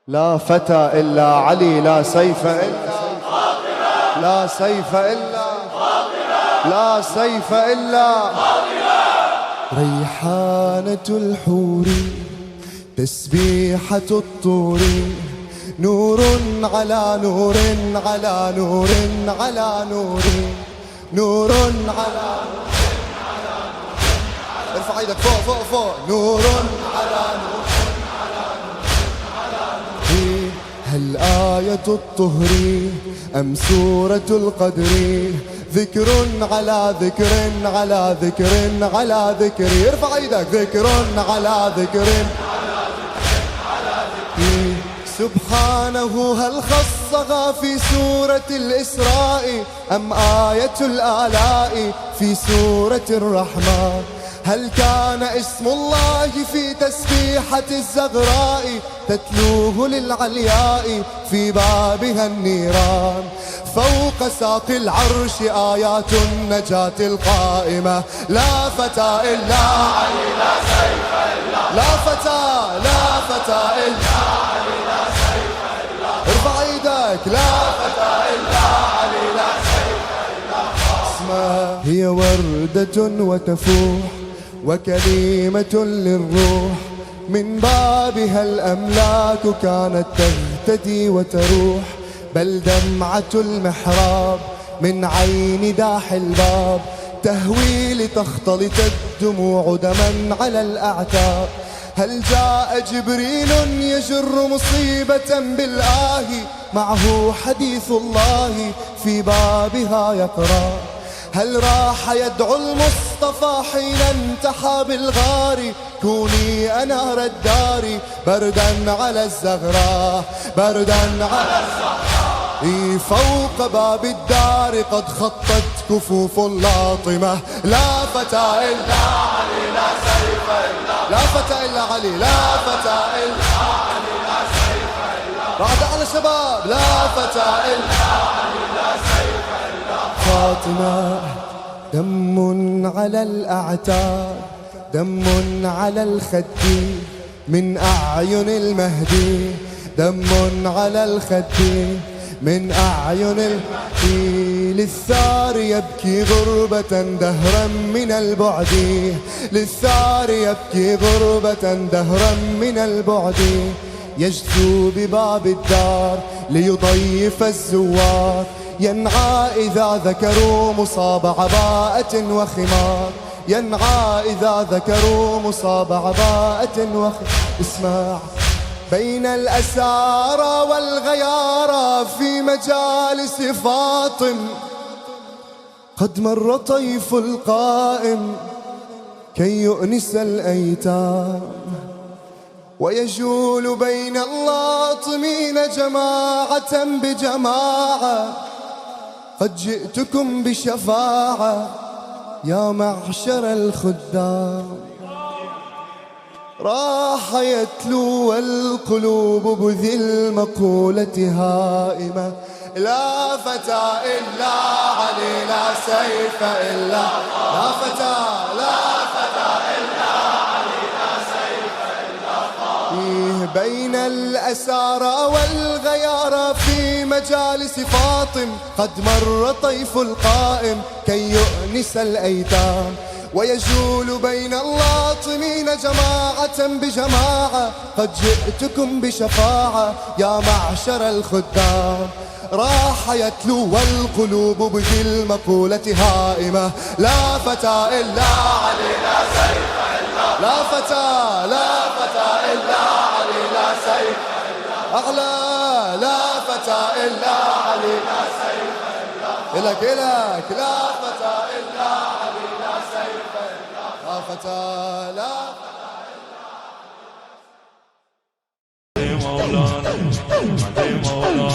لا فتى إلا علي، لا سيف إلا فاطمة، لا سيف إلا فاطمة، لا سيف إلا فاطمة. ريحانة الحور، تسبيحة الطور، نور على نور على نور على نور، نور على نور على نور. ارفع ايدك فوق فوق فوق. نور على نور على نور على نور. هل آية الطهر أم سورة القدر؟ ذكر على ذكر على ذكر على ذكر. ارفع ايدك. ذكر على ذكر. سبحانه هل خصها في سورة الإسراء أم آية الآلاء في سورة الرحمن؟ هل كان اسم الله في تسبيحة الزغراء تتلوه للعلياء في بابها النيران؟ فوق ساق العرش آيات النجاة القائمة. لا فتى إلا علي، لا سيف إلا، لا فتى لا فتى إلا علي، لا سيف إلا. ارفع ايدك. لا فتى إلا علي، لا سيف إلا. اسمها هي وردة وتفوح وكلمة للروح، من بابها الأملاك كانت تهتدي وتروح، بل دمعة المحراب من عين داح الباب تهوي لتختلط الدموع دما على الأعتاب. هل جاء جبريل يجر مصيبة بالآه، معه حديث الله في بابها يقرأ؟ هل راح يدعو المصطفى حين انتحى بالغار؟ كوني أنار الدار بردا على الزغراء، بردا على الزغراء. فوق باب الدار قد خطت كفوف لاطمة. لا فتى إلا علي، لا سيف إلا، لا فتى إلا علي، لا فتى إلا علي، لا سيف إلا. بعد على شباب. لا فتى إلا علي، لا سيف إلا فاطمة. دم على الأعتاب، دم على الخد من أعين المهدي، دم على الخد من أعين المهدي. للثار يبكي غربة دهرا من البعد، للثار يبكي غربة دهرا من البعد. يجثو بباب الدار ليضيف الزوار، ينعى إذا ذكروا مصاب عباءة وخمار، ينعى إذا ذكروا مصاب عباءة وخمار. اسمع. بين الأسارى والغيارى في مجالس فاطم قد مر طيف القائم كي يؤنس الأيتام، ويجول بين اللاطمين جماعة بجماعة. قد جئتكم بشفاعة يا معشر الخدام. راح يتلو والقلوب بذي المقولة هائمة. لا فتى إلا علي، لا سيف إلا، لا فتى لا فتى إلا علي، لا سيف إلا فاطمة. بين الأسارى والغيارى في مجالس فاطم قد مر طيف القائم كي يؤنس الأيتام، ويجول بين اللاطمين جماعة بجماعة. قد جئتكم بشفاعة يا معشر الخدام. راح يتلو والقلوب بذي المقولة هائمة. لا فتى إلا علي، لا سيف إلا، لا فتى لا فتى إلا علي، لا سيف إلا. أعلى. لا فتى إلا علي، لا سيف إلا. إلك إلك. لا فتى إلا علي، لا سيف إلا. لا فتى لا فتى إلا. مولانا